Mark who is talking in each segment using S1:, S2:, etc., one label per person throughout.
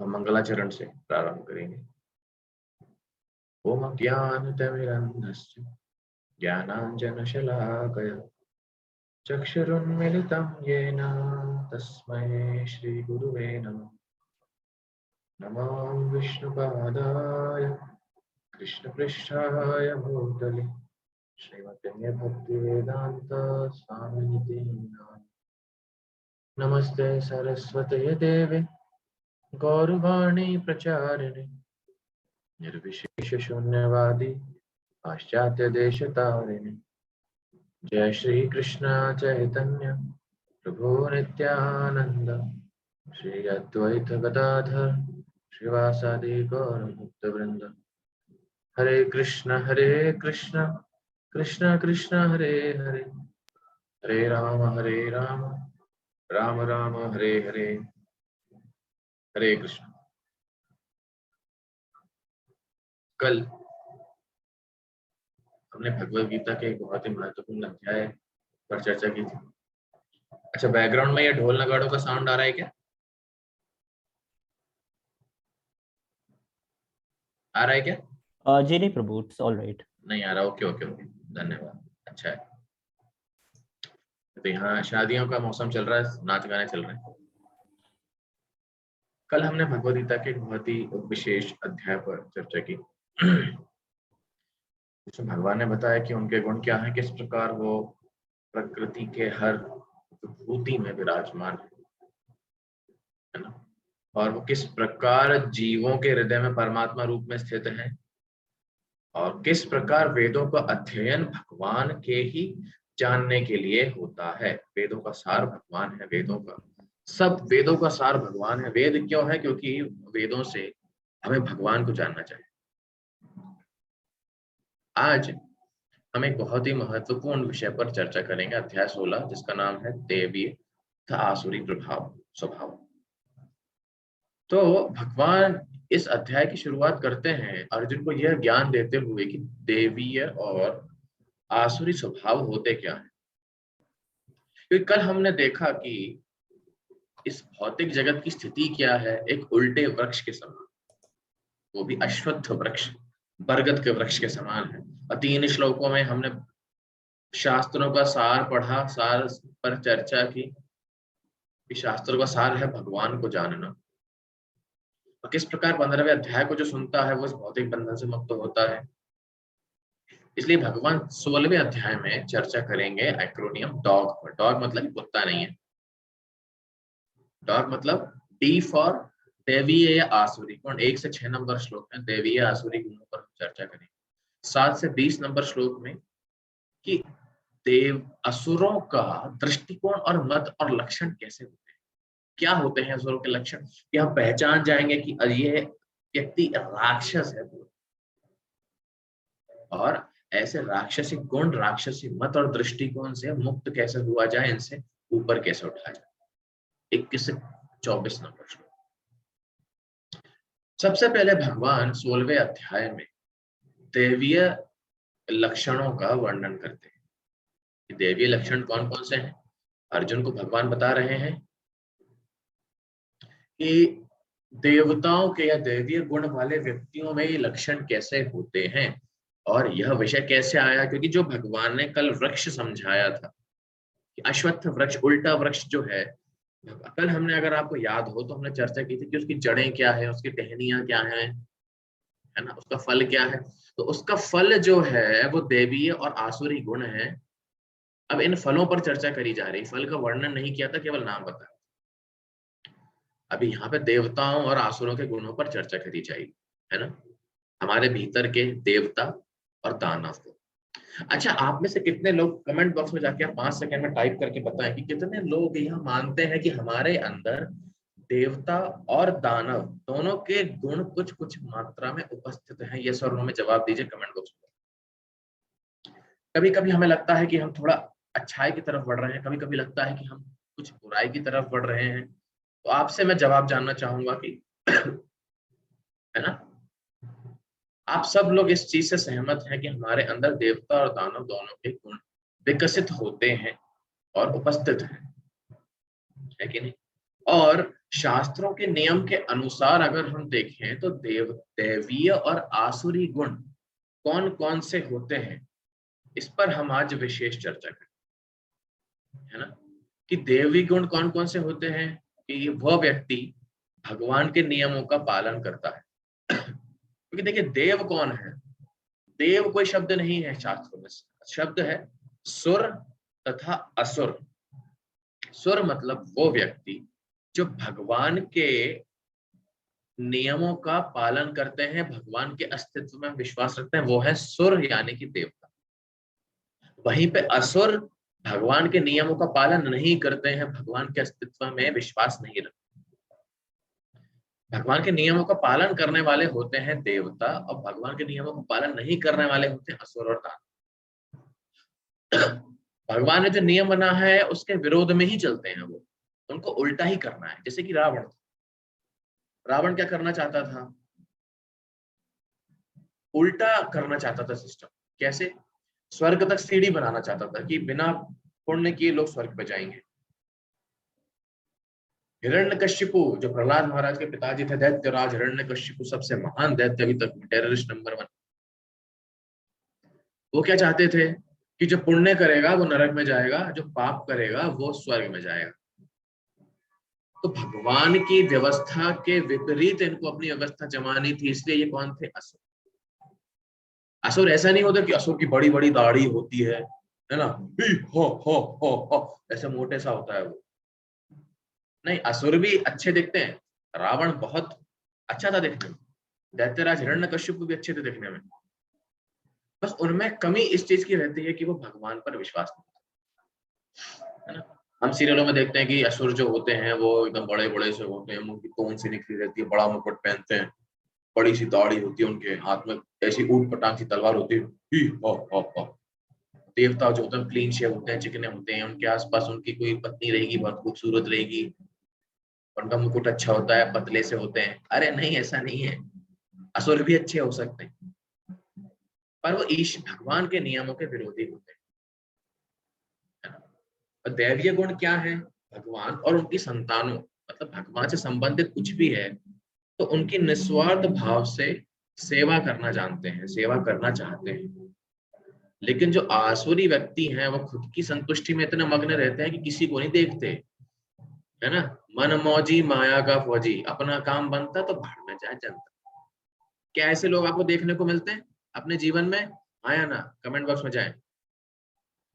S1: तो हम मंगलाचरण से प्रारंभ करेंगे। ओम ज्ञानतिमिरन्धस्य ज्ञानाञ्जनशलाकया चक्षुरुन्मिलितं येन तस्मै श्रीगुरुवे नमः। नमो विष्णुपादाय कृष्णपृष्ठाय भूतले श्रीमते भक्तिवेदान्त स्वामिनिति नामिने। नमस्ते सरस्वते देवे गौरवाणी प्रचारिणे निर्विशेष शून्यवादी पाश्चात्य देश तारिणे। जय श्री कृष्ण चैतन्य प्रभु नित्यानंद श्री अद्वैत गदाधर श्रीवासादि गौर भक्त वृंद। हरे कृष्ण कृष्ण कृष्ण हरे हरे, हरे राम राम राम हरे हरे। हरे कृष्ण। कल हमने भगवद गीता के एक बहुत ही महत्वपूर्ण अध्याय पर चर्चा की थी। अच्छा, बैकग्राउंड में ये ढोल नगाड़ों का साउंड आ रहा है क्या? आ रहा है क्या?
S2: जी नहीं प्रभु, इट्स ऑल राइट।
S1: नहीं आ रहा? ओके ओके ओके, धन्यवाद। अच्छा है। तो यहाँ शादियों का मौसम चल रहा है, नाच गाने चल रहे हैं। कल हमने भगवद गीता के एक बहुत ही विशेष अध्याय पर चर्चा की जिसमें भगवान ने बताया कि उनके गुण क्या हैं, किस प्रकार वो प्रकृति के हर विभूति में विराजमान है ना, और वो किस प्रकार जीवों के हृदय में परमात्मा रूप में स्थित है, और किस प्रकार वेदों का अध्ययन भगवान के ही जानने के लिए होता है। वेदों का सार भगवान है, वेदों का सब वेदों का सार भगवान है। वेद क्यों है? क्योंकि वेदों से हमें भगवान को जानना चाहिए। आज हम एक बहुत ही महत्वपूर्ण विषय पर चर्चा करेंगे, अध्याय 16, जिसका नाम है दैवीय तथा आसुरी प्रभाव स्वभाव। तो भगवान इस अध्याय की शुरुआत करते हैं अर्जुन को यह ज्ञान देते हुए कि देवीय और आसुरी स्वभाव होते क्या है। क्योंकि कल हमने देखा कि इस भौतिक जगत की स्थिति क्या है, एक उल्टे वृक्ष के समान, वो भी अश्वत्थ वृक्ष, बरगद के वृक्ष के समान है। और 3 श्लोकों में हमने शास्त्रों का सार पढ़ा, सार पर चर्चा की कि शास्त्रों का सार है भगवान को जानना, और किस प्रकार 15वें अध्याय को जो सुनता है वो इस भौतिक बंधन से मुक्त होता है। इसलिए भगवान 16वें अध्याय में चर्चा करेंगे एक्रोनियम डॉग पर। डॉग मतलब कुत्ता नहीं है, डॉग मतलब डी फॉर दैवीय या आसुरी। कौन 1 से 6 नंबर श्लोक में दैवीय आसुरी गुणों पर चर्चा करेंगे। 7 से 20 नंबर श्लोक में कि देव असुरों का दृष्टिकोण और मत और लक्षण कैसे होते हैं, क्या होते हैं असुरों के लक्षण, कि हम पहचान जाएंगे कि ये व्यक्ति राक्षस है, और ऐसे राक्षसी गुण, राक्षसी मत और दृष्टिकोण से मुक्त कैसे हुआ जाए, इनसे ऊपर कैसे उठाया जाए। 21 से 24 नंबर श्लोक। सबसे पहले भगवान 16वें अध्याय में दैवीय लक्षणों का वर्णन करते हैं। दैवीय लक्षण कौन कौन से हैं? अर्जुन को भगवान बता रहे हैं कि देवताओं के या दैवीय गुण वाले व्यक्तियों में ये लक्षण कैसे होते हैं, और यह विषय कैसे आया। क्योंकि जो भगवान ने कल वृक्ष समझाया था कि अश्वत्थ वृक्ष, उल्टा वृक्ष जो है, कल हमने, अगर आपको याद हो तो हमने चर्चा की थी कि उसकी जड़ें क्या है, उसकी टहनियां क्या है ना, उसका फल क्या है। तो उसका फल जो है वो देवीय और आसुरी गुण है। अब इन फलों पर चर्चा करी जा रही, फल का वर्णन नहीं किया था, केवल नाम बताया। अभी यहाँ पे देवताओं और आसुरों के गुणों पर चर्चा करी जाएगी, है ना, हमारे भीतर के देवता और दानव को। अच्छा, आप में से कितने लोग कमेंट बॉक्स में जाके आप 5 सेकंड में टाइप करके बताएं कि कितने लोग यह मानते हैं कि हमारे अंदर देवता और दानव दोनों के गुण कुछ कुछ मात्रा में उपस्थित हैं। यस और नो में जवाब दीजिए कमेंट बॉक्स में। कभी कभी हमें लगता है कि हम थोड़ा अच्छाई की तरफ बढ़ रहे हैं, कभी कभी लगता है कि हम कुछ बुराई की तरफ बढ़ रहे हैं। तो आपसे मैं जवाब जानना चाहूंगा कि है ना, आप सब लोग इस चीज से सहमत हैं कि हमारे अंदर देवता और दानव दोनों के गुण विकसित होते हैं और उपस्थित हैं, है कि नहीं? और शास्त्रों के नियम के अनुसार अगर हम देखें तो दैवीय और आसुरी गुण कौन कौन से होते हैं, इस पर हम आज विशेष चर्चा करें, है ना। कि देवी गुण कौन कौन से होते हैं, कि वह व्यक्ति भगवान के नियमों का पालन करता है। क्योंकि देखिए, देव कौन है? देव कोई शब्द नहीं है शास्त्रों में, शब्द है सुर तथा असुर। सुर मतलब वो व्यक्ति जो भगवान के नियमों का पालन करते हैं, भगवान के अस्तित्व में विश्वास रखते हैं, वो है सुर यानी कि देवता। वहीं पे असुर भगवान के नियमों का पालन नहीं करते हैं, भगवान के अस्तित्व में विश्वास नहीं रखते। भगवान के नियमों का पालन करने वाले होते हैं देवता, और भगवान के नियमों का पालन नहीं करने वाले होते हैं असुर और दानव। भगवान ने जो नियम बना है उसके विरोध में ही चलते हैं वो, उनको उल्टा ही करना है। जैसे कि रावण क्या करना चाहता था? उल्टा करना चाहता था सिस्टम। कैसे? स्वर्ग तक सीढ़ी बनाना चाहता था कि बिना पुण्य किए लोग स्वर्ग पे जाएंगे। हिरण्यकशिपु, जो प्रहलाद महाराज के पिताजी थे, दैत्यराज हिरण्यकशिपु, सबसे महान दैत्य अभी तक, टेररिस्ट नंबर 1। वो क्या चाहते थे कि जो पुण्य करेगा वो नरक में जाएगा, जो पाप करेगा वो स्वर्ग में जाएगा। तो भगवान की व्यवस्था के विपरीत इनको अपनी व्यवस्था जमानी थी, इसलिए ये कौन थे? असुर। असुर ऐसा नहीं होता कि असुर की बड़ी बड़ी दाढ़ी होती है ना, ही हो, ऐसे मोटे सा होता है वो। नहीं, असुर भी अच्छे दिखते हैं। रावण बहुत अच्छा था देखने में, दैत्यराज हिरण्यकशिपु भी अच्छे थे देखने में। बस उनमें कमी इस चीज की रहती है कि वो भगवान पर विश्वास नहीं, है ना। हम सीरियलों में देखते हैं कि असुर जो होते हैं वो एकदम बड़े बड़े से होते हैं, मुंह की तोन सी निकली रहती है, बड़ा मुकुट पहनते हैं, बड़ी सी दाढ़ी होती है, उनके हाथ में ऐसी ऊट पटांग सी तलवार होती है, ही हो। देवता जो होते हैं क्लीन शेव होते हैं, चिकने होते हैं, उनके आसपास उनकी कोई पत्नी रहेगी, बहुत खूबसूरत रहेगी, उनका मुकुट अच्छा होता है, पतले से होते हैं। अरे नहीं, ऐसा नहीं है। असुर भी अच्छे हो सकते हैं, पर वो ईश भगवान के नियमों के विरोधी होते हैं, है ना। और दैवीय गुण क्या है? भगवान और उनकी संतानों, मतलब भगवान से संबंधित कुछ भी है तो उनकी निस्वार्थ भाव से सेवा करना जानते हैं, सेवा करना चाहते हैं। लेकिन जो आसुरी व्यक्ति हैं वो खुद की संतुष्टि में इतना मग्न रहते हैं कि किसी को नहीं देखते, है ना। मन मौजी माया का फौजी, अपना काम बनता तो भाड़ में जाए जनता। क्या ऐसे लोग आपको देखने को मिलते हैं अपने जीवन में? हाँ या ना, कमेंट बॉक्स में जाए।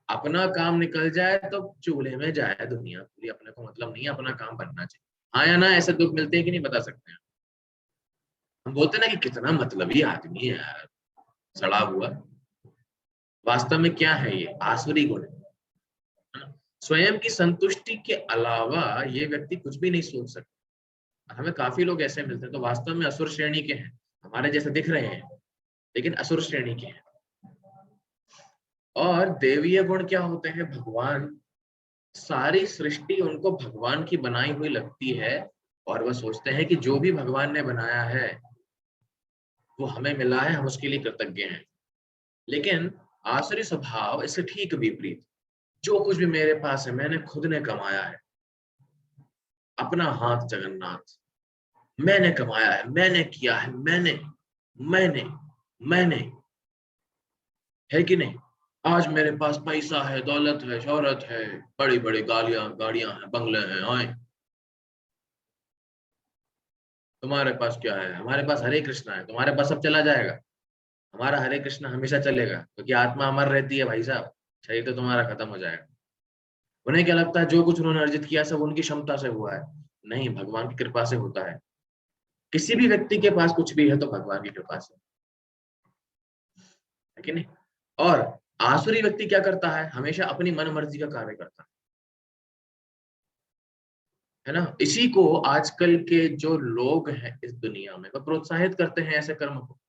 S1: अपना काम निकल जाए तो चूल्हे में जाए दुनिया पूरी, अपने को मतलब नहीं, अपना काम बनना चाहिए। हाँ या ना, ऐसे दुख मिलते हैं कि नहीं, बता सकते हैं? हम बोलते हैं ना कि कितना मतलबी आदमी है यार, सड़ा हुआ। वास्तव में क्या है? ये आसुरी गुण है ना? स्वयं की संतुष्टि के अलावा ये व्यक्ति कुछ भी नहीं सोच सकता। हमें काफी लोग ऐसे मिलते हैं तो वास्तव में असुर श्रेणी के हैं, हमारे जैसे दिख रहे हैं लेकिन असुर श्रेणी के हैं। और देवीय गुण क्या होते हैं? भगवान, सारी सृष्टि उनको भगवान की बनाई हुई लगती है, और वह सोचते हैं कि जो भी भगवान ने बनाया है वो हमें मिला है, हम उसके लिए कृतज्ञ हैं। लेकिन आसुरी स्वभाव इससे ठीक विपरीत, जो कुछ भी मेरे पास है मैंने खुद ने कमाया है, अपना हाथ जगन्नाथ, मैंने कमाया है, मैंने किया है, मैंने मैंने, है कि नहीं। आज मेरे पास पैसा है, दौलत है, शोहरत है, बड़ी बड़ी गाड़ियां हैं, बंगले हैं, आए। तुम्हारे पास क्या है? हमारे पास हरे कृष्णा है, तुम्हारे पास सब चला जाएगा। हमारा हरे कृष्णा हमेशा चलेगा, क्योंकि आत्मा अमर रहती है भाई साहब, शरीर तो तुम्हारा खत्म हो जाएगा। उन्हें क्या लगता है जो कुछ उन्होंने अर्जित किया सब उनकी क्षमता से हुआ है? नहीं, भगवान की कृपा से होता है। किसी भी व्यक्ति के पास कुछ भी है तो भगवान की कृपा से, है कि नहीं। और आसुरी व्यक्ति क्या करता है? हमेशा अपनी मन मर्जी का कार्य करता है ना। इसी को आजकल के जो लोग हैं इस दुनिया में वो प्रोत्साहित करते हैं ऐसे कर्म को।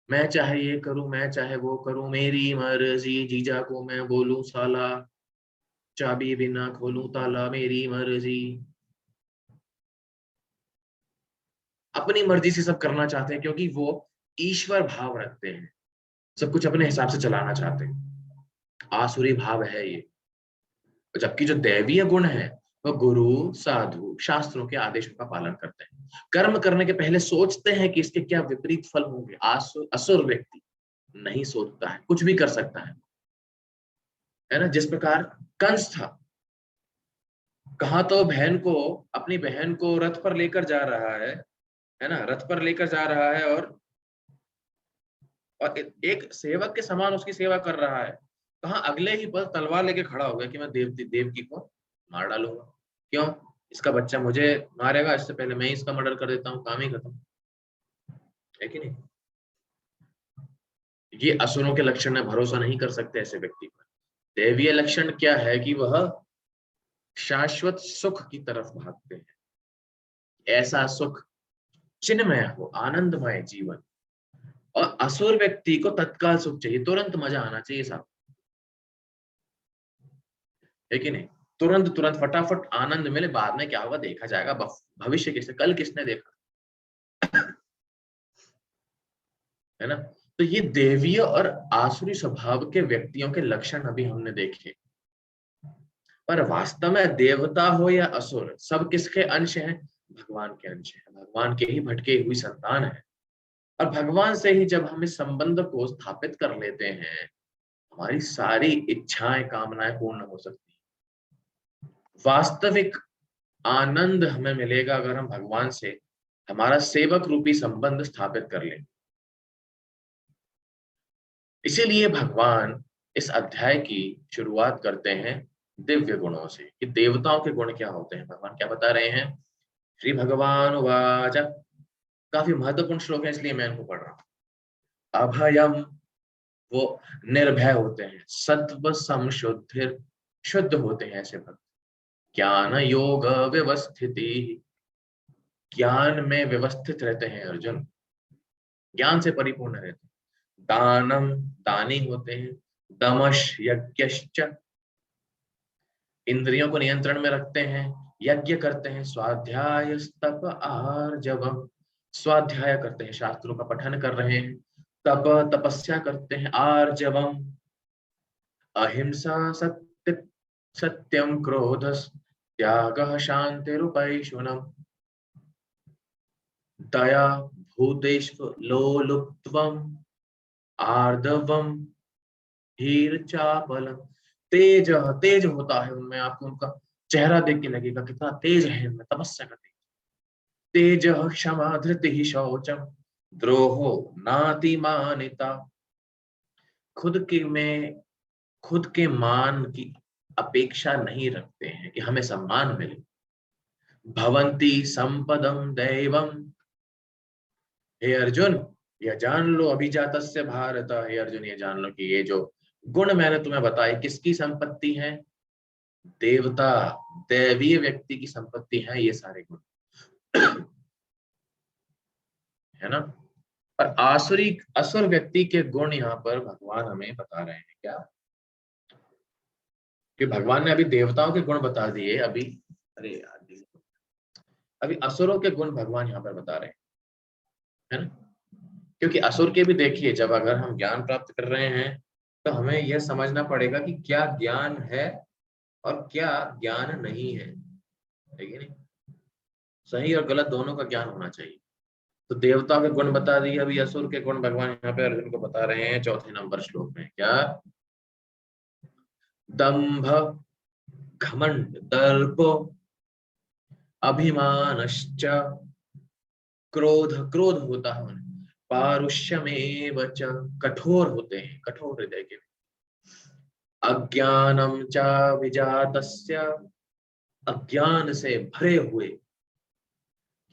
S1: मैं चाहे ये करूं, मैं चाहे वो करूं, मेरी मर्जी, जीजा को मैं बोलूं साला, चाबी बिना खोलूं ताला, मेरी मर्जी। अपनी मर्जी से सब करना चाहते हैं क्योंकि वो ईश्वर भाव रखते हैं, सब कुछ अपने हिसाब से चलाना चाहते हैं। आसुरी भाव है ये। जबकि जो दैवीय गुण है वो गुरु, साधु, शास्त्रों के आदेशों का पालन करते हैं। कर्म करने के पहले सोचते हैं कि इसके क्या विपरीत फल होंगे। असुर व्यक्ति नहीं सोचता है, कुछ भी कर सकता है ना। जिस प्रकार कंस था, कहा तो अपनी बहन को रथ पर लेकर जा रहा है ना, रथ पर लेकर जा रहा है, और एक सेवक के समान उसकी सेवा कर रहा है। कहा अगले ही पल तलवार लेके खड़ा हो गया कि मैं देवकी को मार डालूंगा। क्यों? इसका बच्चा मुझे मारेगा, इससे पहले मैं ही इसका मर्डर कर देता हूँ, काम ही खत्म। है कि नहीं? ये असुरों के लक्षण में भरोसा नहीं कर सकते ऐसे व्यक्ति पर। दैवीय लक्षण क्या है कि वह शाश्वत सुख की तरफ भागते हैं। ऐसा सुख चिन्मय हो, आनंदमय जीवन। और असुर व्यक्ति को तत्काल सुख चाहिए, तुरंत मजा आना चाहिए साहब। है कि नहीं? तुरंत तुरंत फटाफट आनंद मिले, बाद में क्या होगा देखा जाएगा, भविष्य किसने, कल किसने देखा, है ना। तो ये देवीय और आसुरी स्वभाव के व्यक्तियों के लक्षण अभी हमने देखे। पर वास्तव में देवता हो या असुर, सब किसके अंश हैं? भगवान के अंश हैं, भगवान के ही भटके हुई संतान है। और भगवान से ही जब हम इस संबंध को स्थापित कर लेते हैं, हमारी सारी इच्छाएं, कामनाएं पूर्ण हो सकती हैं। वास्तविक आनंद हमें मिलेगा अगर हम भगवान से हमारा सेवक रूपी संबंध स्थापित कर लें। इसीलिए भगवान इस अध्याय की शुरुआत करते हैं दिव्य गुणों से, कि देवताओं के गुण क्या होते हैं। भगवान क्या बता रहे हैं? श्री भगवान उवाच, काफी महत्वपूर्ण श्लोक है इसलिए मैं इनको पढ़ रहा हूं। अभयम, वो निर्भय होते हैं, सत्व संशुद्धि, शुद्ध होते हैं ऐसे भक्त। ज्ञान योग व्यवस्थिति, ज्ञान में व्यवस्थित रहते हैं अर्जुन, ज्ञान से परिपूर्ण रहते हैं। दानम, दानी होते हैं। दमश यज्ञश्च, इंद्रियों को नियंत्रण में रखते हैं, यज्ञ करते हैं। स्वाध्याय तप आर्जवम, स्वाध्याय करते हैं, शास्त्रों का पठन कर रहे हैं। तप, तपस्या करते हैं। आर्जवम, अहिंसा, सत्य, सत्यम, क्रोध, त्यागः, शांतिरुपैशुनम्, दया, भूतेषु लोलुप्त्वम्, आर्दवम, धीर चापलम। तेज, तेज होता है उनमें, आपको उनका चेहरा देख के लगेगा कितना तेज है इनमें, तपस्या का तेज। क्षमा, धृति, शौचम, द्रोहो, नातिमानिता, खुद के मान की अपेक्षा नहीं रखते हैं कि हमें सम्मान मिले। भवंती संपदम दैवम, हे अर्जुन यह जान लो, अभिजातस्य भारत, हे अर्जुन ये जान लो कि ये जो गुण मैंने तुम्हें बताए किसकी संपत्ति है? देवता, दैवीय व्यक्ति की संपत्ति है ये सारे गुण, है ना। और असुर व्यक्ति के गुण यहाँ पर भगवान हमें बता रहे हैं क्या? कि भगवान ने अभी देवताओं के गुण बता दिए, अभी अरे यार, अभी असुरों के गुण भगवान यहाँ पर बता रहे हैं, है ना। क्योंकि असुर के भी देखिए, जब अगर हम ज्ञान प्राप्त कर रहे हैं तो हमें यह समझना पड़ेगा कि क्या ज्ञान है और क्या ज्ञान नहीं है, ठीक है नहीं। सही और गलत दोनों का ज्ञान होना चाहिए। तो देवता के गुण बता दिए, अभी असुर के गुण भगवान यहाँ पे अर्जुन को बता रहे हैं चौथे नंबर श्लोक में। क्या? दंभ, घमंड, दर्प, अभिमानश्च, क्रोध, क्रोध होता है उन्हें। पारुष्यमेव च, कठोर होते हैं, कठोर हृदय के। अज्ञानम च विजातस्य, अज्ञान से भरे हुए,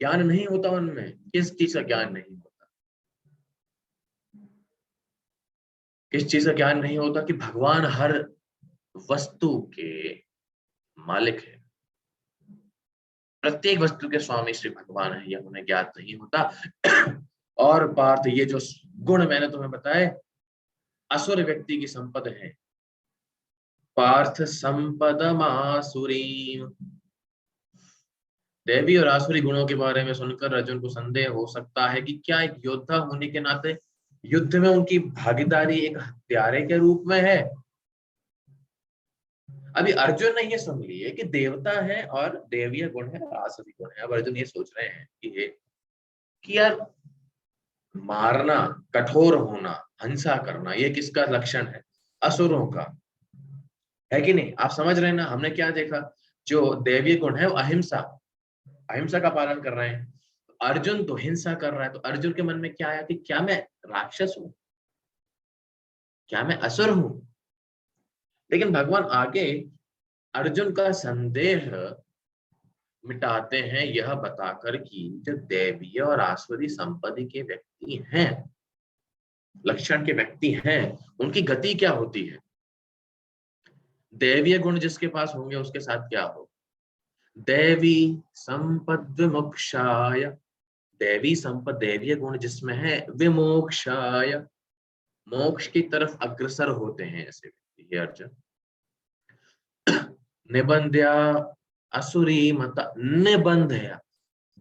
S1: ज्ञान नहीं होता उनमें। किस चीज का ज्ञान नहीं होता? किस चीज का ज्ञान नहीं होता? कि भगवान हर वस्तु के मालिक है, प्रत्येक वस्तु के स्वामी श्री भगवान है, यह उन्हें ज्ञात नहीं होता। और पार्थ, ये जो गुण मैंने तुम्हें बताए असुर व्यक्ति की संपद है। पार्थ संपदमासुरीम, देवी और आसुरी गुणों के बारे में सुनकर अर्जुन को संदेह हो सकता है कि क्या एक योद्धा होने के नाते युद्ध में उनकी भागीदारी एक हत्यारे के रूप में है, अभी अर्जुन ने ये सुन लिए कि देवता है और देवीय गुण है और आसुरी गुण है। अब अर्जुन ये सोच रहे हैं कि यार मारना, कठोर होना, हिंसा करना, ये किसका लक्षण है? असुरों का, है कि नहीं? आप समझ रहे हैं ना? हमने क्या देखा, जो देवीय गुण है वो अहिंसा, अहिंसा का पालन कर रहे हैं। अर्जुन तो हिंसा कर रहा है। तो अर्जुन के मन में क्या आया कि क्या मैं राक्षस हूं, क्या मैं असुर हूं? लेकिन भगवान आगे अर्जुन का संदेह मिटाते हैं यह बताकर कि जो दैवीय और आसुरी संपत्ति के व्यक्ति हैं, लक्षण के व्यक्ति हैं, उनकी गति क्या होती है। दैवीय गुण जिसके पास होंगे उसके साथ क्या हो? दैवी संपद विमोक्षाय, दैवी संपद, दैवीय गुण जिसमें है, विमोक्षाय, मोक्ष की तरफ अग्रसर होते हैं ऐसे व्यक्ति। ये अर्जुन निबंध्या असुरी मत, निबंध्या,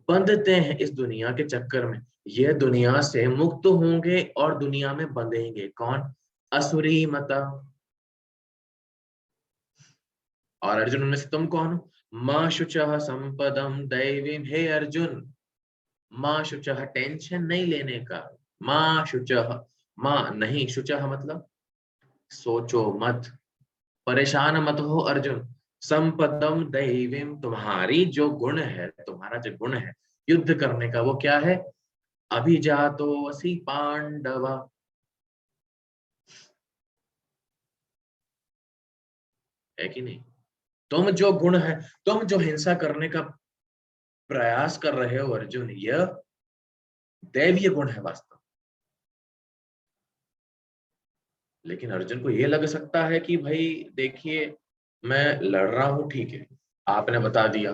S1: बंधते हैं इस दुनिया के चक्कर में, ये दुनिया से मुक्त होंगे और दुनिया में बंधेंगे। कौन? असुरी मता। और अर्जुन उनमें से तुम कौन हो? मां शुचः संपदम दैवीम, हे अर्जुन मां शुचः, टेंशन नहीं लेने का, मां शुचः, मां नहीं, शुचः मतलब सोचो मत, परेशान मत हो अर्जुन। संपदम दैवीम, तुम्हारी जो गुण है, तुम्हारा जो गुण है युद्ध करने का, वो क्या है? अभिजातो असि पांडव, है कि नहीं? तुम जो गुण है, तुम जो हिंसा करने का प्रयास कर रहे हो अर्जुन, यह दैवीय गुण है वास्तव। लेकिन अर्जुन को यह लग सकता है कि भाई देखिए, मैं लड़ रहा हूं, ठीक है, आपने बता दिया,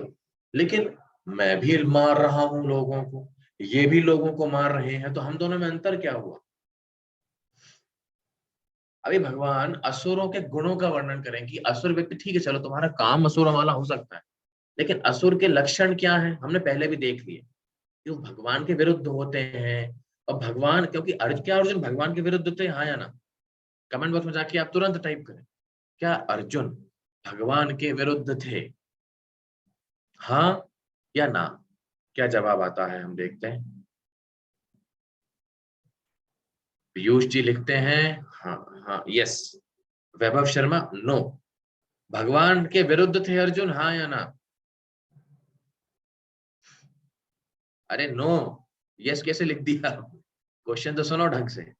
S1: लेकिन मैं भी मार रहा हूं लोगों को, ये भी लोगों को मार रहे हैं, तो हम दोनों में अंतर क्या हुआ? अभी भगवान असुरों के गुणों का वर्णन करें कि असुर व्यक्ति, ठीक है चलो तुम्हारा काम असुरों वाला हो सकता है, लेकिन असुर के लक्षण क्या है हमने पहले भी देख लिए, कि वो भगवान के विरुद्ध होते हैं। और भगवान, क्योंकि क्या अर्जुन भगवान के विरुद्ध थे, हाँ या ना? कमेंट बॉक्स में जाके आप तुरंत टाइप करें, क्या अर्जुन भगवान के विरुद्ध थे, हाँ या ना? क्या जवाब आता है हम देखते हैं। पीयूष जी लिखते हैं हाँ, हाँ, यस। वैभव शर्मा नो, भगवान के विरुद्ध थे अर्जुन, हाँ या ना? अरे नो, यस कैसे लिख दिया? क्वेश्चन तो सुनो ढंग से।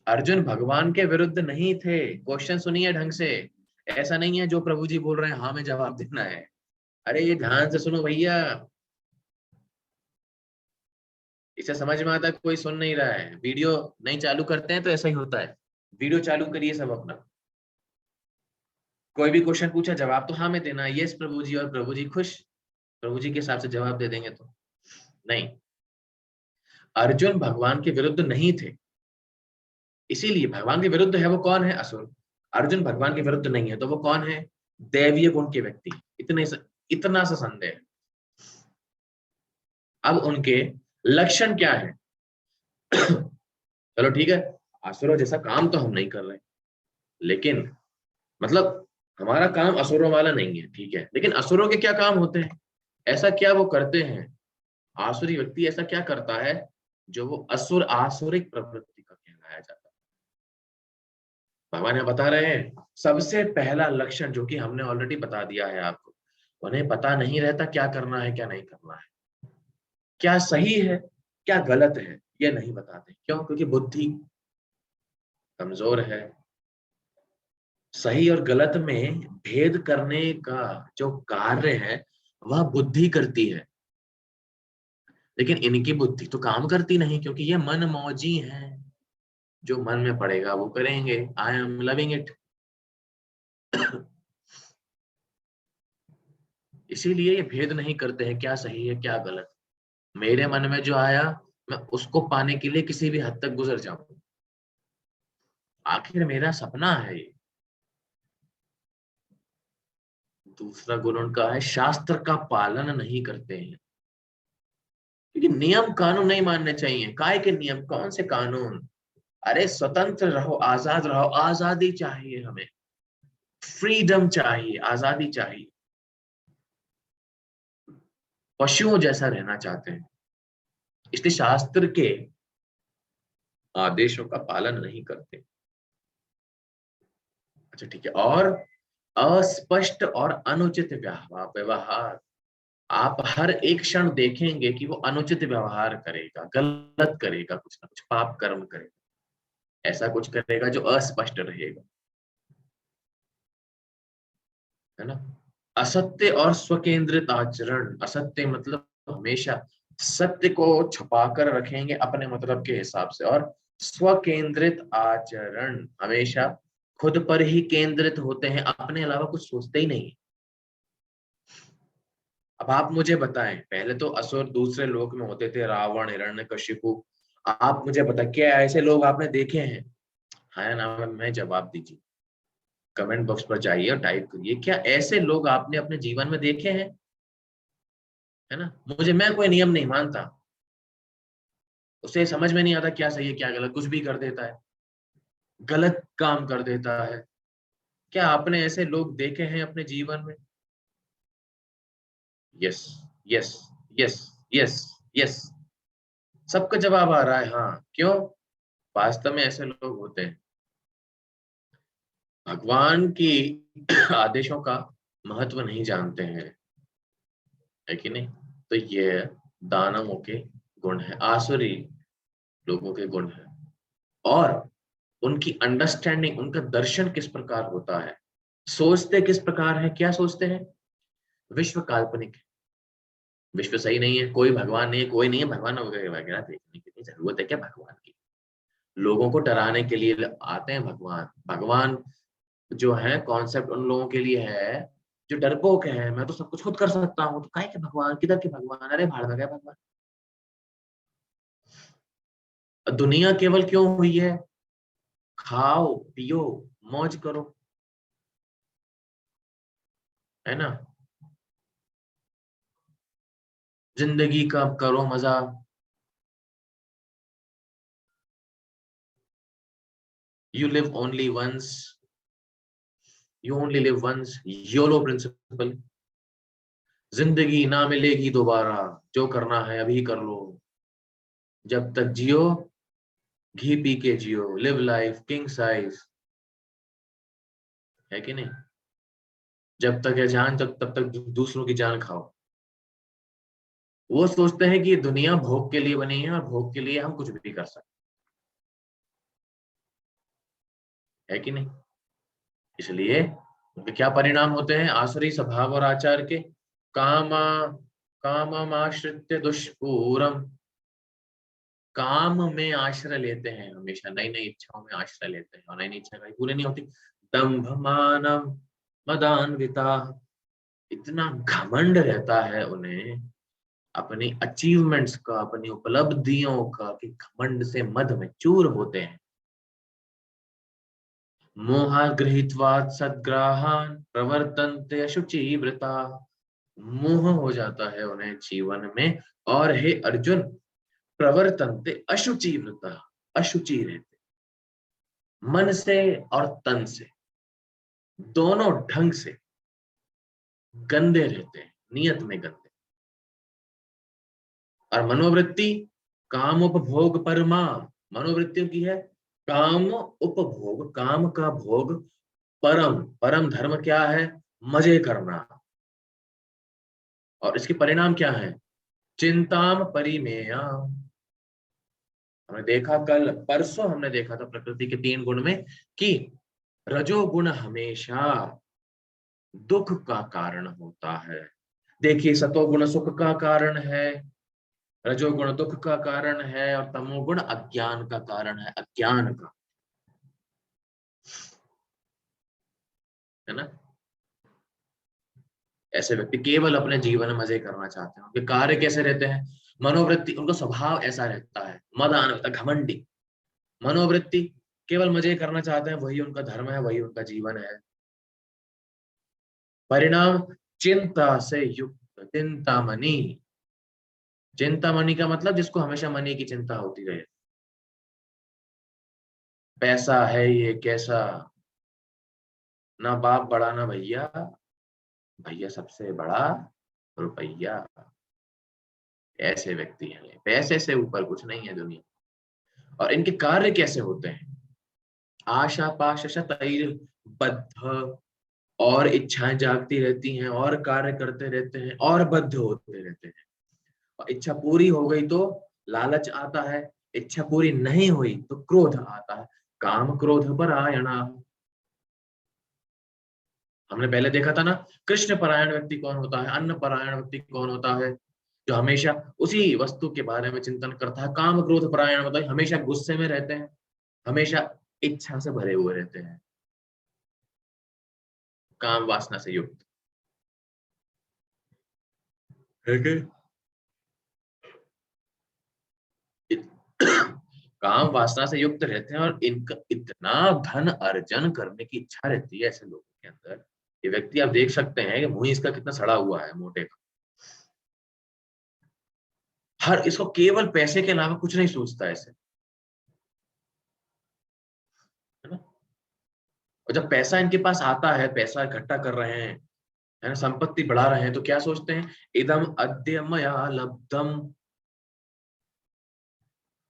S1: अर्जुन भगवान के विरुद्ध नहीं थे, क्वेश्चन सुनिए ढंग से। ऐसा नहीं है जो प्रभु जी बोल रहे हैं हाँ में जवाब देना है। अरे ये ध्यान से सुनो भैया, इसे समझ में आता है, कोई सुन नहीं रहा है। वीडियो नहीं चालू करते हैं तो ऐसा ही होता है। वीडियो चालू करिए सब अपना। कोई भी क्वेश्चन पूछा जवाब तो हाँ में देना है, यस प्रभु जी, और प्रभु जी खुश, प्रभु जी के हिसाब से जवाब दे देंगे। तो नहीं, अर्जुन भगवान के विरुद्ध नहीं थे, इसीलिए भगवान के विरुद्ध है वो कौन है? असुर। अर्जुन भगवान के विरुद्ध नहीं है, तो वो कौन है? दैवीय गुण के व्यक्ति। इतना सा संदेह। अब उनके लक्षण क्या है? चलो ठीक है, असुरों जैसा काम तो हम नहीं कर रहे, लेकिन मतलब हमारा काम असुरों वाला नहीं है, ठीक है, लेकिन असुरों के क्या काम होते हैं? ऐसा क्या वो करते हैं? आसुरी व्यक्ति ऐसा क्या करता है जो वो असुर, आसुरिक प्रवृत्ति का कहलाया जाता है? भगवान यहाँ बता रहे हैं सबसे पहला लक्षण, जो कि हमने ऑलरेडी बता दिया है आपको, उन्हें पता नहीं रहता क्या करना है क्या नहीं करना है, क्या सही है क्या गलत है, ये नहीं बताते। क्यों? क्योंकि बुद्धि कमजोर है। सही और गलत में भेद करने का जो कार्य है वह बुद्धि करती है, लेकिन इनकी बुद्धि तो काम करती नहीं, क्योंकि ये मन मौजी हैं, जो मन में पड़ेगा वो करेंगे। I am loving it. इसीलिए ये भेद नहीं करते हैं क्या सही है क्या गलत। मेरे मन में जो आया मैं उसको पाने के लिए किसी भी हद तक गुजर जाऊं, आखिर मेरा सपना है ये। दूसरा गुण उनका है शास्त्र का पालन नहीं करते हैं, क्योंकि नियम कानून नहीं मानने चाहिए। काय के नियम? कौन से कानून? अरे स्वतंत्र रहो, आजाद रहो, आजादी चाहिए हमें। फ्रीडम चाहिए, आजादी चाहिए, पशुओं जैसा रहना चाहते हैं, इसलिए शास्त्र के आदेशों का पालन नहीं करते। अच्छा ठीक है। और अस्पष्ट और अनुचित व्यवहार, आप हर एक क्षण देखेंगे कि वो अनुचित व्यवहार करेगा, गलत करेगा, कुछ ना कुछ पाप कर्म करेगा, ऐसा कुछ करेगा जो अस्पष्ट रहेगा, है ना। असत्य और स्वकेंद्रित आचरण, असत्य मतलब हमेशा सत्य को छुपाकर रखेंगे अपने मतलब के हिसाब से, और स्वकेंद्रित आचरण हमेशा खुद पर ही केंद्रित होते हैं, अपने अलावा कुछ सोचते ही नहीं। अब आप मुझे बताएं, पहले तो असुर दूसरे लोक में होते थे, रावण, हिरण्यकशिपु, आप मुझे बताएं क्या ऐसे लोग आपने देखे हैं? हाँ या ना में जवाब दीजिए, कमेंट बॉक्स पर जाइए और टाइप करिए, क्या ऐसे लोग आपने अपने जीवन में देखे हैं? है ना। मैं कोई नियम नहीं मानता, उसे समझ में नहीं आता क्या सही है क्या गलत, कुछ भी कर देता है, गलत काम कर देता है। क्या आपने ऐसे लोग देखे हैं अपने जीवन में? Yes, yes, yes, yes, yes, सबका जवाब आ रहा है हाँ। क्यों? वास्तव में ऐसे लोग होते हैं, भगवान की आदेशों का महत्व नहीं जानते हैं, है कि नहीं। तो ये दानवों के गुण है, आसुरी लोगों के गुण है। और उनकी अंडरस्टैंडिंग, उनका दर्शन किस प्रकार होता है, सोचते किस प्रकार है, क्या सोचते हैं? विश्व काल्पनिक है, विश्व सही नहीं है, कोई भगवान नहीं है, कोई नहीं है, भगवान वगैरह वगैरह देखने की नहीं जरूरत है क्या भगवान की? लोगों को डराने के लिए आते हैं भगवान। भगवान जो है कॉन्सेप्ट उन लोगों के लिए है जो डरपोक है, मैं तो सब कुछ खुद कर सकता हूँ, तो काहे के भगवान, किधर के भगवान, अरे भाड़ में गए भगवान। दुनिया केवल क्यों हुई है? खाओ पियो मौज करो, है ना, जिंदगी का करो मजा। You live only once, you only live once, YOLO principle. जिंदगी ना मिलेगी दोबारा, जो करना है अभी कर लो, जब तक जियो घी पी के जियो, लिव लाइफ किंग साइज, है कि नहीं। जब तक है जान तब तक दूसरों की जान खाओ। वो सोचते हैं कि ये दुनिया भोग के लिए बनी है और भोग के लिए हम कुछ भी कर सकते हैं, है कि नहीं। इसलिए उनके क्या परिणाम होते हैं आसुरी स्वभाव और आचार के? कामा काममाश्रित्य दुष्पूरम, काम में आश्रय लेते हैं, हमेशा नई नई इच्छाओं में आश्रय लेते हैं और नई नई इच्छा कभी पूरी नहीं होती। दंभ मानम मदान्विता, इतना घमंड रहता है उन्हें अपनी अचीवमेंट्स का, अपनी उपलब्धियों का, कि घमंड से मद में चूर होते हैं। मोहा गृहीत्वात् सद्ग्राहान् प्रवर्तन्ते अशुचिव्रता, मोह हो जाता है उन्हें जीवन में, और हे अर्जुन प्रवर्तन्ते अशुचिव्रता, अशुचि रहते मन से और तन से, दोनों ढंग से गंदे रहते हैं, नियत में गंदे। और मनोवृत्ति काम उपभोग परमा, मनोवृत्तियों की है काम उपभोग, काम का भोग, परम, परम धर्म क्या है? मजे करना। और इसके परिणाम क्या है? चिंताम परिमेया, हमने देखा कल परसों, हमने देखा था प्रकृति के 3 गुण में कि रजोगुण हमेशा दुख का कारण होता है। देखिए सतोगुण सुख का कारण है, रजोगुण दुख का कारण है, और तमोगुण अज्ञान का कारण है, अज्ञान का, है ना। ऐसे व्यक्ति केवल अपने जीवन में मजे करना चाहते हैं, उनके कार्य कैसे रहते हैं? मनोवृत्ति, उनका स्वभाव ऐसा रहता है, मदान्वित घमंडी मनोवृत्ति, केवल मजे करना चाहते हैं, वही उनका धर्म है, वही उनका जीवन है। परिणाम चिंता से युक्त, चिंतामणि, चिंतामणि का मतलब जिसको हमेशा मनी की चिंता होती रहे, पैसा है ये कैसा, ना बाप बड़ा ना भैया, भैया सबसे बड़ा रुपया। ऐसे व्यक्ति हैं ये, पैसे से ऊपर कुछ नहीं है दुनिया। और इनके कार्य कैसे होते हैं? आशा पाश शतैर बद्ध, और इच्छाएं जागती रहती हैं और कार्य करते रहते हैं और बद्ध होते रहते हैं। और इच्छा पूरी हो गई तो लालच आता है, इच्छा पूरी नहीं हुई तो क्रोध आता है। काम क्रोध परायणा। हमने पहले देखा था ना, कृष्ण परायण व्यक्ति कौन होता है, अन्न परायण व्यक्ति कौन होता है, जो हमेशा उसी वस्तु के बारे में चिंतन करता है। काम क्रोध परायण मतलब हमेशा गुस्से में रहते हैं, हमेशा इच्छा से भरे हुए रहते हैं, काम वासना से युक्त। ठीक है? काम वासना से युक्त रहते हैं और इनका इतना धन अर्जन करने की इच्छा रहती है ऐसे लोगों के अंदर। ये व्यक्ति आप देख सकते हैं कि मुंह इसका कितना सड़ा हुआ है, मोटे का। हर इसको केवल पैसे के अलावा कुछ नहीं सोचता ऐसे, है ना। और जब पैसा इनके पास आता है, पैसा इकट्ठा कर रहे हैं, है ना, संपत्ति बढ़ा रहे हैं, तो क्या सोचते हैं? इदम अद्य मया लब्धम,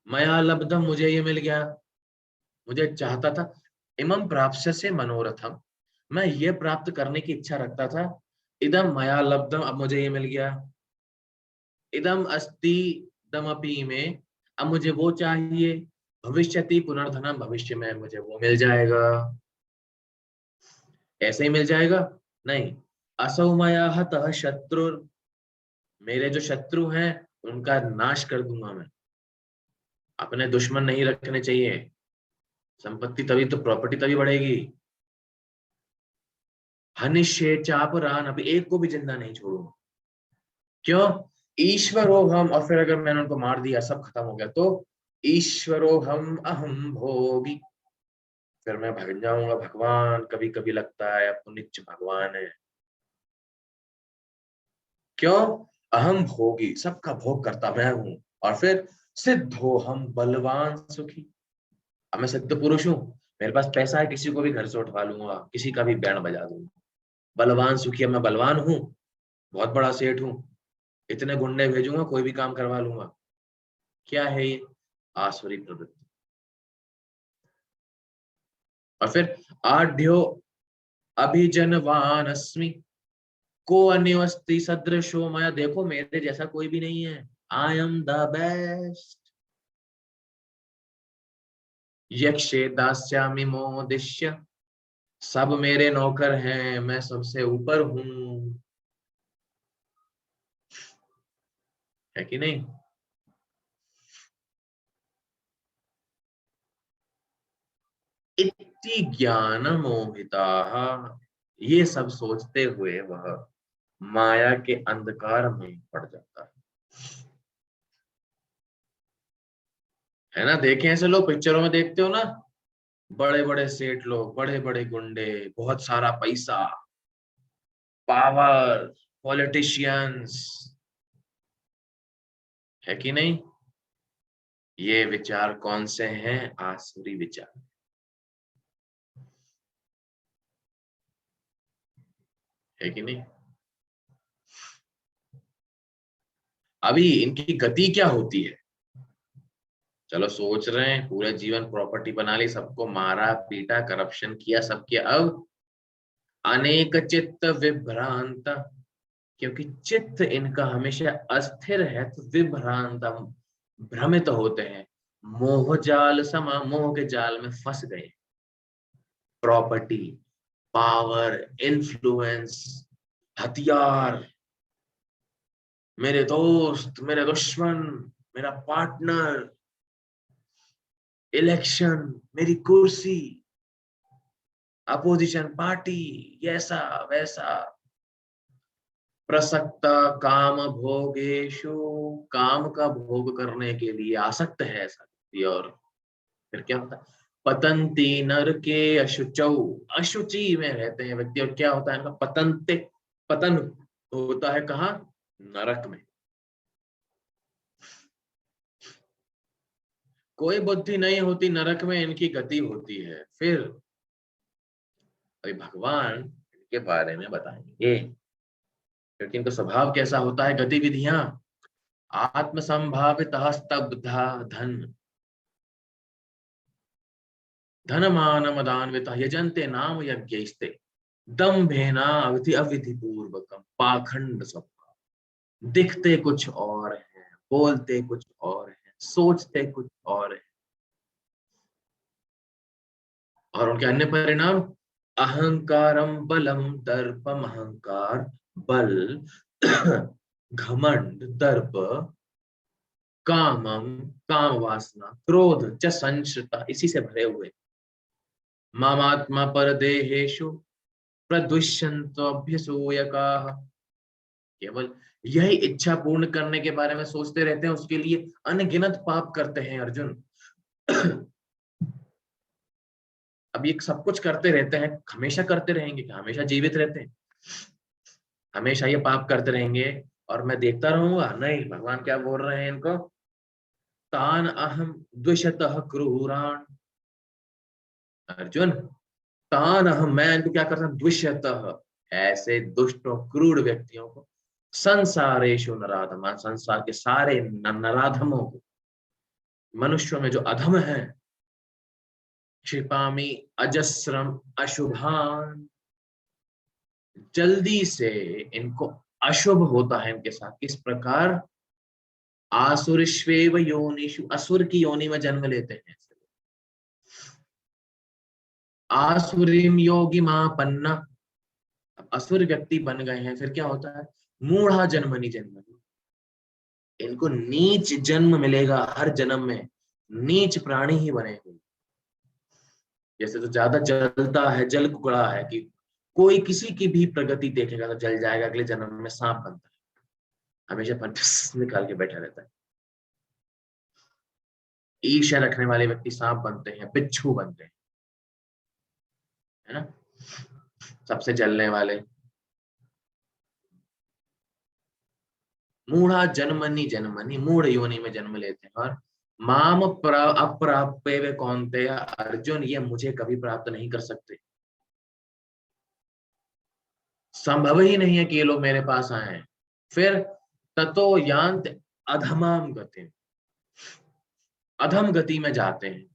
S1: मया लब्धम, मुझे ये मिल गया, मुझे चाहता था। इमं प्राप्स्य से मनोरथम, मैं ये प्राप्त करने की इच्छा रखता था। इदम मया लब्धम, अब मुझे ये मिल गया। इदम अस्ति दमपि में, अब मुझे वो चाहिए। भविष्यति पुनर्धनम, भविष्य में मुझे वो मिल जाएगा। ऐसे ही मिल जाएगा? नहीं। असौ मया हतः शत्रु, मेरे जो शत्रु हैं उनका नाश कर दूंगा मैं। अपने दुश्मन नहीं रखने चाहिए, संपत्ति तभी तो, प्रॉपर्टी तभी बढ़ेगी। हनिष्ये चापरान, अभी एक को भी जिंदा नहीं छोड़ूंगा। क्यों? ईश्वरो हम, और फिर अगर मैंने उनको मार दिया, सब खत्म हो गया, तो ईश्वरो हम अहम भोगी, फिर मैं भग जाऊंगा भगवान। कभी कभी लगता है अब तो नित्य भगवान है। क्यों? अहम भोगी, सबका भोग करता मैं हूं। और फिर सिद्धो हम बलवान सुखी, अब मैं सिद्ध पुरुष हूँ, मेरे पास पैसा है, किसी को भी घर से उठवा लूंगा, किसी का भी बैंड बजा दूंगा। बलवान सुखी, अब मैं बलवान हूँ, बहुत बड़ा सेठ हूँ, इतने गुंडे भेजूंगा, कोई भी काम करवा लूंगा। क्या है ये? आसुरी प्रवृत्ति। और फिर आढ़्यो अभिजनवान अस्मि, को अन्यवस्ति सदृशो मया, देखो मेरे जैसा कोई भी नहीं है, आई एम द बेस्ट। यक्षे दास्यामि मोदिष्य, सब मेरे नौकर हैं, मैं सबसे ऊपर हूं। है कि नहीं? इति ज्ञान मोहिता, ये सब सोचते हुए वह माया के अंधकार में पड़ जाता है ना। देखे ऐसे लोग, पिक्चरों में देखते हो ना, बड़े बड़े सेठ लोग, बड़े बड़े गुंडे, बहुत सारा पैसा, पावर, पॉलिटिशियंस। है कि नहीं? ये विचार कौन से हैं? आसुरी विचार। है कि नहीं? अभी इनकी गति क्या होती है? चलो सोच रहे हैं, पूरे जीवन प्रॉपर्टी बना ली, सबको मारा पीटा, करप्शन किया, सब किया, अब अनेक चित्त विभ्रांत, क्योंकि चित्त इनका हमेशा अस्थिर है तो विभ्रांत, भ्रमित होते हैं, मोह जाल समा, मोह के जाल में फंस गए। प्रॉपर्टी, पावर, इन्फ्लुएंस, हथियार, मेरे दोस्त, मेरे दुश्मन, मेरा पार्टनर, इलेक्शन, मेरी कुर्सी, अपोजिशन पार्टी, ऐसा वैसा। प्रसक्ता काम भोगेशु, काम का भोग करने के लिए आसक्त है ऐसा व्यक्ति। और फिर क्या होता है? पतंती नर के अशुचौ, अशुचि में रहते हैं व्यक्ति। और क्या होता है इनका? पतंते, पतन होता है कहाँ? नरक में। कोई बुद्धि नहीं होती, नरक में इनकी गति होती है। फिर अभी भगवान इनके बारे में बताएंगे, क्योंकि इनका स्वभाव कैसा होता है। गतिविधियां आत्म संभावित स्तब्धा धन धनमान मदान्वित यजन्ते नाम यज्ञैस्ते दम्भेना अविधि अविधि पूर्वकम पाखंड स्वभाव। दिखते कुछ और हैं, बोलते कुछ और हैं, सोचते कुछ और हैं, और उनके अन्य परिणाम अहंकारम बलम दर्पम अहंकार बल घमंड दर्प कामम काम वासना क्रोध च संश्रिता, इसी से भरे हुए। मामात्मा परदेहेषु प्रदुष्यन्त्वभ्यसूयकाः, केवल यही इच्छा पूर्ण करने के बारे में सोचते रहते हैं, उसके लिए अनगिनत पाप करते हैं अर्जुन। अब ये सब कुछ करते रहते हैं, हमेशा करते रहेंगे क्या? हमेशा जीवित रहते हैं? हमेशा ये पाप करते रहेंगे और मैं देखता रहूंगा? नहीं, भगवान क्या बोल रहे हैं इनको? तान अहम द्विषतः क्रूरान, अर्जुन तान अहम, मैं इनको क्या करता हूं? द्विषतः, ऐसे दुष्ट और क्रूर व्यक्तियों को, संसारेषु नराधमान, संसार के सारे नराधमों को, मनुष्यों में जो अधम है, क्षिपामि अजस्रम अशुभान, जल्दी से इनको अशुभ होता है इनके साथ। किस प्रकार? आसुरिष्वेव योनिषु, असुर की योनि में जन्म लेते हैं। आसुरीम योगी मापन्ना, असुर व्यक्ति बन गए हैं, फिर क्या होता है? मूढ़ा जन्मनि जन्मनि, इनको नीच जन्म मिलेगा हर जन्म में, नीच प्राणी ही बनेंगे। जैसे तो ज्यादा जलता है, जल कुकड़ा है कि कोई किसी की भी प्रगति देखेगा तो जल जाएगा, अगले जन्म में सांप बनता है, हमेशा पंच निकाल के बैठा रहता है। ईर्ष्या रखने वाले व्यक्ति सांप बनते हैं, बिच्छू बनते हैं, है ना? सबसे जलने वाले। मूढ़ा जन्मनि जन्मनि, मूढ़ योनि में जन्म लेते हैं। और माम अप्राप्य वे कौनते, अर्जुन ये मुझे कभी प्राप्त नहीं कर सकते, संभव ही नहीं है कि ये लोग मेरे पास आए। फिर ततो यांत अधमाम गति, अधम गति में जाते हैं।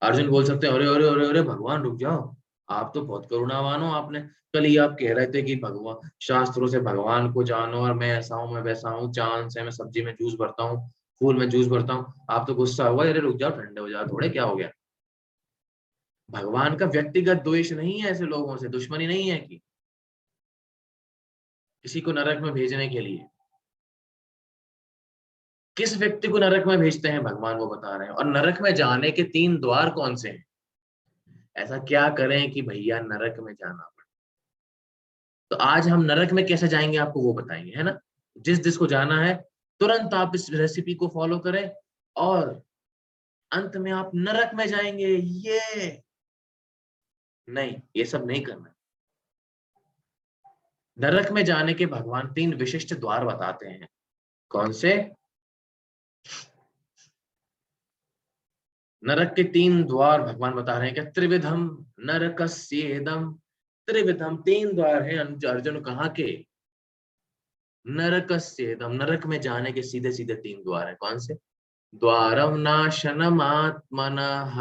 S1: अर्जुन बोल सकते हैं, अरे अरे अरे अरे भगवान रुक जाओ, आप तो बहुत करुणावान हो, आपने कल ही आप कह रहे थे कि भगवान शास्त्रों से भगवान को जानो, और मैं ऐसा हूँ, मैं वैसा हूँ, चांद से मैं सब्जी में जूस भरता हूँ, फूल में जूस भरता हूँ। आप तो गुस्सा हुआ, अरे रुक जाओ, ठंडे हो जाओ थोड़े, क्या हो गया? भगवान का व्यक्तिगत द्वेष नहीं है ऐसे लोगों से, दुश्मनी नहीं है कि किसी को नरक में भेजने के लिए। किस व्यक्ति को नरक में भेजते हैं भगवान, वो बता रहे हैं। और नरक में जाने के 3 द्वार कौन से हैं? ऐसा क्या करें कि भैया नरक में जाना पड़े? तो आज हम नरक में कैसे जाएंगे आपको वो बताएंगे, है ना? जिस जिसको जाना है तुरंत आप इस रेसिपी को फॉलो करें और अंत में आप नरक में जाएंगे। ये नहीं, ये सब नहीं करना। नरक में जाने के भगवान 3 विशिष्ट द्वार बताते हैं। कौन से? नरक के 3 द्वार भगवान बता रहे हैं कि त्रिविधम नरकस्येदम, त्रिविधम 3 द्वार हैं अर्जुन, कहाँ के? नरकस्येदम, नरक में जाने के सीधे सीधे 3 द्वार हैं। कौन से? द्वारम नाशनम आत्मनः,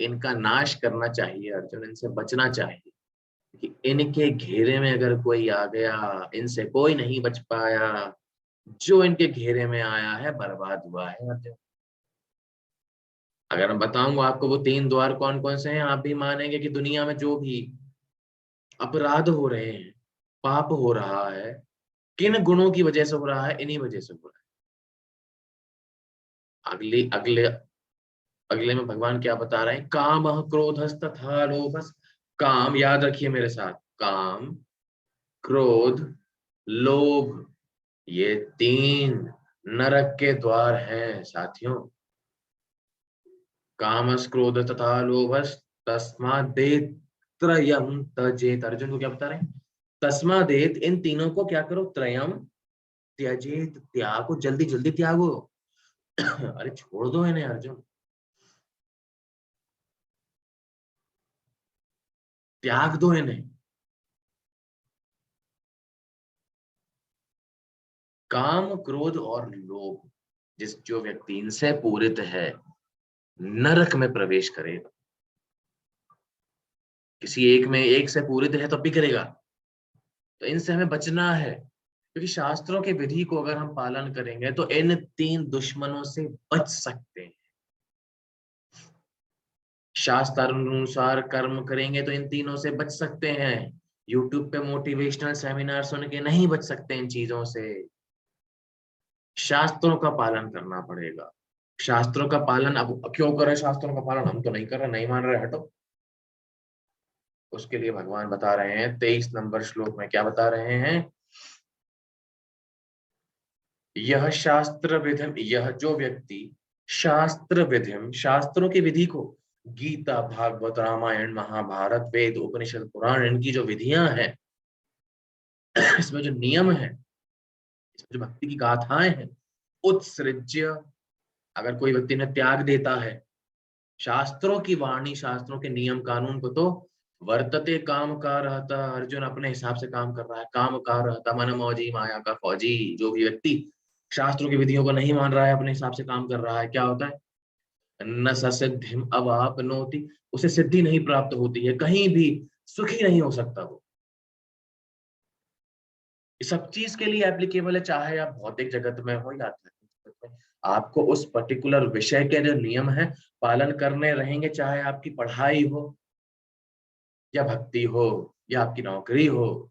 S1: इनका नाश करना चाहिए अर्जुन, इनसे बचना चाहिए कि इनके घेरे में अगर कोई आ गया, इनसे कोई नहीं बच पाया, जो इनके घेरे में आया है बर्बाद हुआ है अर्जुन। अगर मैं बताऊंगा आपको वो 3 द्वार कौन कौन से हैं, आप भी मानेंगे कि दुनिया में जो भी अपराध हो रहे हैं, पाप हो रहा है, किन गुणों की वजह से हो रहा है? इन्हीं वजह से हो रहा है। अगले अगले अगले में भगवान क्या बता रहे हैं? काम क्रोधस्तथा लोभस, काम याद रखिए मेरे साथ, काम क्रोध लोभ, ये 3 नरक के द्वार हैं साथियों। कामस क्रोध तथा लोभस तस्मादेत त्रयम तजेत, अर्जुन को क्या बता रहे हैं? तस्मादेत, इन तीनों को क्या करो? त्रयम त्यजेत, त्यागो, जल्दी जल्दी त्यागो। अरे छोड़ दो इन्हें अर्जुन। त्याग दो इन्हें। काम, क्रोध और लोभ, जो व्यक्ति इनसे पूरित है नरक में प्रवेश करेगा। किसी एक से पूरित है तो बिगड़ेगा, तो इनसे हमें बचना है, क्योंकि शास्त्रों के विधि को अगर हम पालन करेंगे तो इन 3 दुश्मनों से बच सकते हैं। शास्त्र अनुसार कर्म करेंगे तो इन तीनों से बच सकते हैं। यूट्यूब पे मोटिवेशनल सेमिनार सुन के नहीं बच सकते इन चीजों से। शास्त्रों का पालन करना पड़ेगा। शास्त्रों का पालन अब क्यों करें? शास्त्रों का पालन हम तो नहीं कर रहे, नहीं मान रहे, हटो। उसके लिए भगवान बता रहे हैं 23 नंबर श्लोक में, क्या बता रहे हैं? यह शास्त्र विधिम, यह जो व्यक्ति शास्त्र विधिम, शास्त्रों की विधि को, गीता, भागवत, रामायण, महाभारत, वेद, उपनिषद, पुराण, इनकी जो विधियां हैं, इसमें जो नियम है, इसमें जो भक्ति की गाथाएं हैं, उत्सृज्य, अगर कोई व्यक्ति ने त्याग देता है शास्त्रों की वाणी, शास्त्रों के नियम कानून को, तो वर्तते काम का रहता, अर्जुन अपने हिसाब से काम कर रहा है। काम का रहता मन मौजी माया का फौजी। जो भी व्यक्ति शास्त्रों की विधियों को नहीं मान रहा है, अपने हिसाब से काम कर रहा है, क्या होता है? न सिद्धिम अवाप्नोति, उसे सिद्धि नहीं प्राप्त होती है, कहीं भी सुखी नहीं हो सकता वो। इस सब चीज के लिए एप्लीकेबल है, चाहे आप भौतिक जगत में हो या आध्यात्मिक जगत में। आपको उस पर्टिकुलर विषय के जो नियम है पालन करने रहेंगे, चाहे आपकी पढ़ाई हो या भक्ति हो या आपकी नौकरी हो।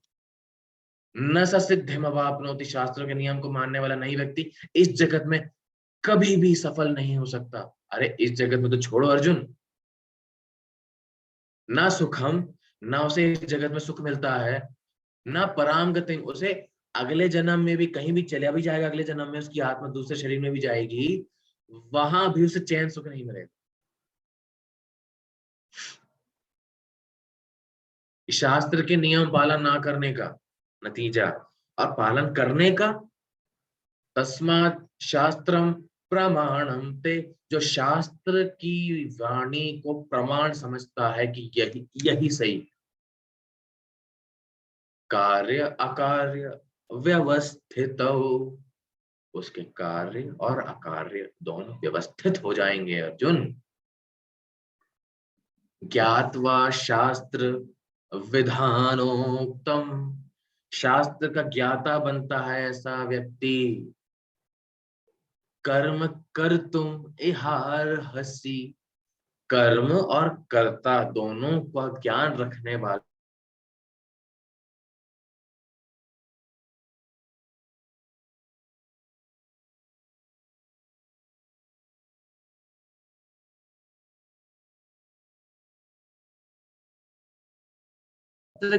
S1: न सिद्धिम अवाप्नोति, शास्त्रों के नियम को मानने वाला नहीं व्यक्ति इस जगत में कभी भी सफल नहीं हो सकता। अरे इस जगत में तो छोड़ो अर्जुन, ना सुखम, ना उसे इस जगत में सुख मिलता है, ना पराम गति, उसे अगले जन्म में भी कहीं भी चला भी जाएगा, अगले जन्म में उसकी आत्मा दूसरे शरीर में भी जाएगी, वहां भी उसे चैन सुख नहीं मिलेगा। शास्त्र के नियम पालन ना करने का नतीजा, और पालन करने का, तस्मात् शास्त्रम प्रमाणम ते, जो शास्त्र की वाणी को प्रमाण समझता है कि यही यही सही, कार्य अकार्य व्यवस्थित, उसके कार्य और अकार्य दोनों व्यवस्थित हो जाएंगे अर्जुन। ज्ञात्वा शास्त्र विधानोक्तम, शास्त्र का ज्ञाता बनता है ऐसा व्यक्ति, कर्म कर तुम इहार हसी, कर्म और कर्ता दोनों का ज्ञान रखने वाला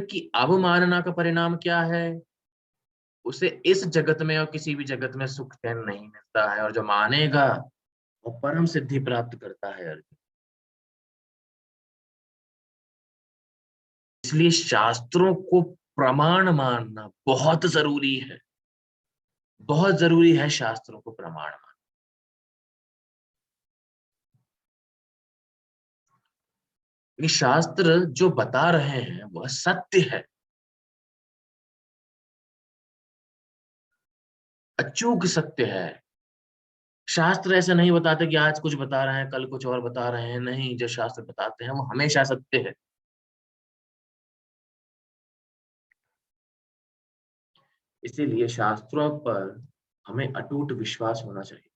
S1: की अवमानना का परिणाम क्या है? उसे इस जगत में और किसी भी जगत में सुख चैन नहीं मिलता है, और जो मानेगा वो परम सिद्धि प्राप्त करता है अर्जुन। इसलिए शास्त्रों को प्रमाण मानना बहुत जरूरी है, बहुत जरूरी है शास्त्रों को प्रमाण मानना। ये शास्त्र जो बता रहे हैं वह सत्य है, अचूक सत्य है। शास्त्र ऐसे नहीं बताते कि आज कुछ बता रहे हैं कल कुछ और बता रहे हैं, नहीं, जो शास्त्र बताते हैं वो हमेशा सत्य है। इसीलिए शास्त्रों पर हमें अटूट विश्वास होना चाहिए।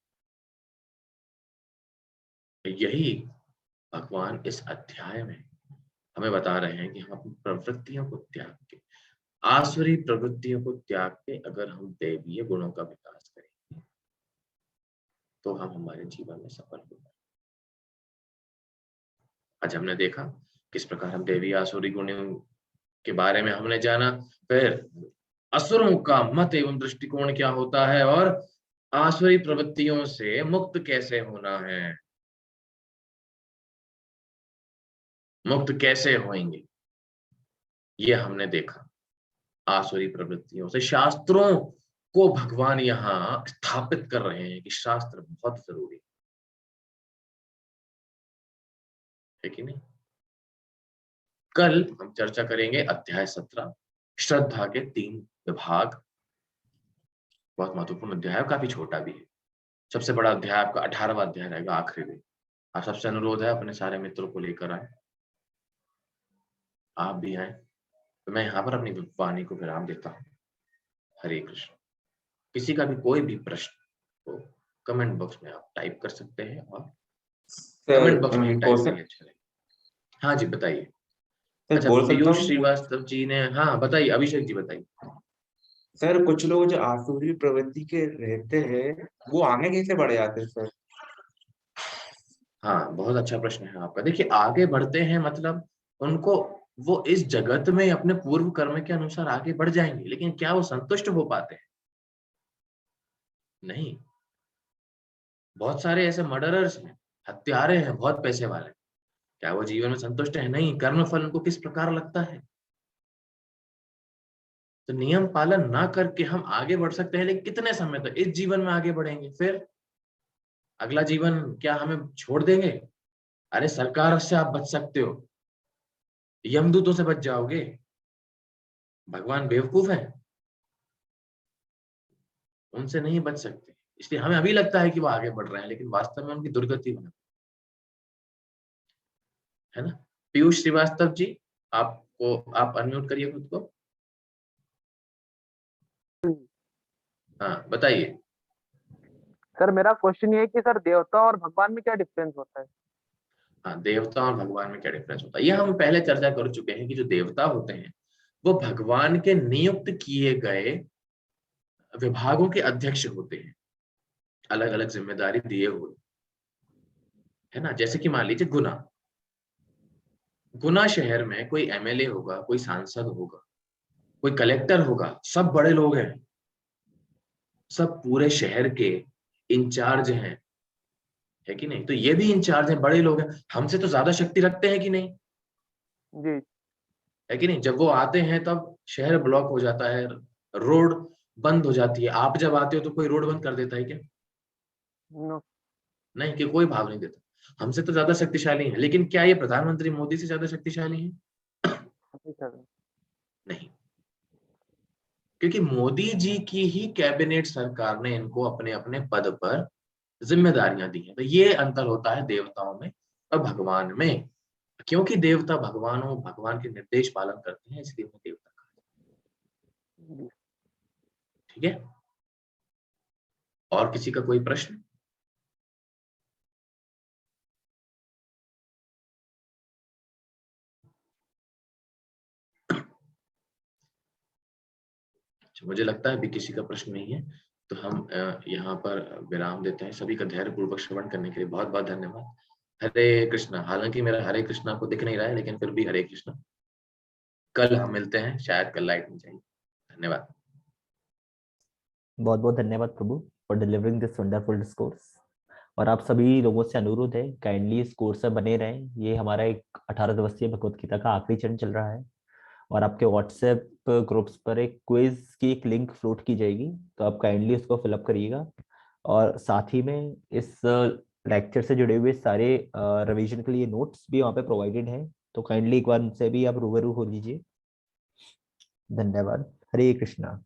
S1: यही भगवान इस अध्याय में हमें बता रहे हैं कि हम अपनी प्रवृत्तियों को त्याग के, आसुरी प्रवृत्तियों को त्याग के अगर हम दैवीय गुणों का विकास करेंगे तो हम हमारे जीवन में सफल होंगे। आज हमने देखा किस प्रकार हम दैवीय आसुरी गुणों के बारे में हमने जाना, फिर असुरों का मत एवं दृष्टिकोण क्या होता है और आसुरी प्रवृत्तियों से मुक्त कैसे होना है, मुक्त कैसे होंगे, ये हमने देखा। आसुरी प्रवृत्तियों से शास्त्रों को भगवान यहाँ स्थापित कर रहे हैं कि शास्त्र बहुत जरूरी है कि नहीं? कल हम चर्चा करेंगे अध्याय 17 श्रद्धा के 3 विभाग। बहुत महत्वपूर्ण अध्याय है, काफी छोटा भी है। सबसे बड़ा अध्याय आपका 18वां अध्याय रहेगा, आखिरी दिन। आप सबसे अनुरोध है अपने सारे मित्रों को लेकर आए, आप भी आए। तो मैं यहाँ पर अपनी वाणी को विराम देता हूँ। हरे कृष्ण। किसी का भी कोई भी प्रश्न हो कमेंट बॉक्स में आप टाइप कर सकते हैं, और कमेंट बॉक्स में ही टाइप करिए। अच्छा लगेगा। हाँ जी बताइए। अच्छा,
S3: बोल सकता
S1: पीयूष
S3: हूँ
S1: श्रीवास्तव जी ने, हाँ बताइए। अभिषेक जी बताइए।
S3: सर? कुछ लोग जो आसुरी प्रवृत्ति के रहते हैं वो आगे कैसे बढ़ जाते हैं सर?
S1: हाँ, बहुत अच्छा प्रश्न है आपका। देखिए, आगे बढ़ते हैं मतलब उनको, वो इस जगत में अपने पूर्व कर्म के अनुसार आगे बढ़ जाएंगे, लेकिन क्या वो संतुष्ट हो पाते हैं? नहीं। बहुत सारे ऐसे मर्डरर्स हैं, हत्यारे हैं, बहुत पैसे वाले, क्या वो जीवन में संतुष्ट है? नहीं। कर्म फल उनको किस प्रकार लगता है? तो नियम पालन ना करके हम आगे बढ़ सकते हैं, लेकिन कितने समय तक? इस जीवन में आगे बढ़ेंगे, फिर अगला जीवन क्या हमें छोड़ देंगे? अरे सरकार से आप बच सकते हो, यमदूतों से बच जाओगे। भगवान बेवकूफ है, उनसे नहीं बच सकते। इसलिए हमें अभी लगता है कि वो आगे बढ़ रहे हैं, लेकिन वास्तव में उनकी दुर्गति होना है ना। पीयूष श्रीवास्तव जी, आपको, आप अनम्यूट करिए खुद को। हाँ बताइए।
S4: सर मेरा क्वेश्चन ये है कि सर देवता और भगवान में क्या डिफरेंस होता है?
S1: हाँ, देवता और भगवान में क्या डिफरेंस होता है, ये हम पहले चर्चा कर चुके हैं कि जो देवता होते हैं वो भगवान के नियुक्त किए गए विभागों के अध्यक्ष होते हैं, अलग अलग जिम्मेदारी दिए हुए, है ना। जैसे कि मान लीजिए गुना, गुना शहर में कोई एमएलए होगा, कोई सांसद होगा, कोई कलेक्टर होगा, सब बड़े लोग हैं, सब पूरे शहर के इंचार्ज हैं, है कि नहीं। तो ये भी इंचार्ज हैं, बड़े लोग हैं, हमसे तो ज्यादा शक्ति रखते हैं कि नहीं,
S4: जी।
S1: है कि नहीं। जब वो आते हैं तब शहर ब्लॉक हो जाता है, रोड बंद हो जाती है। आप जब आते हो तो कोई रोड बंद कर देता है क्या?
S4: नो।
S1: नहीं, कि कोई भाव नहीं देता। हमसे तो ज्यादा शक्तिशाली है, लेकिन क्या ये प्रधानमंत्री मोदी से ज्यादा शक्तिशाली है?
S4: सर
S1: नहीं, क्योंकि मोदी जी की ही कैबिनेट सरकार ने इनको अपने अपने पद पर जिम्मेदारियां दी हैं। तो ये अंतर होता है देवताओं में और भगवान में। क्योंकि देवता भगवान के निर्देश पालन करते हैं, इसलिए उन्हें देवता कहा जाता है। ठीक है, और किसी का कोई प्रश्न? मुझे लगता है अभी किसी का प्रश्न नहीं है, तो हम यहाँ पर विराम देते हैं। सभी का धैर्य पूर्वक श्रवण करने के लिए बहुत बहुत धन्यवाद। हरे कृष्णा। हालांकि मेरा हरे कृष्णा आपको दिख नहीं रहा है, लेकिन फिर भी हरे कृष्णा। कल हम मिलते हैं, शायद कल लाइट नहीं चाहिए। धन्यवाद।
S2: बहुत बहुत धन्यवाद प्रभु for delivering this wonderful discourse. और आप सभी लोगों से अनुरोध है, काइंडली इस कोर्स में बने रहें। ये हमारा एक 18 दिवसीय भगवत गीता का आखिरी चरण चल रहा है, और आपके व्हाट्सएप ग्रुप्स पर एक क्विज की एक लिंक फ्लोट की जाएगी, तो आप काइंडली उसको फिलअप करिएगा। और साथ ही में इस लेक्चर से जुड़े हुए सारे रिवीजन के लिए नोट्स भी वहाँ पे प्रोवाइडेड हैं, तो काइंडली एक बार उनसे भी आप रूबरू हो लीजिए। धन्यवाद। हरे कृष्णा।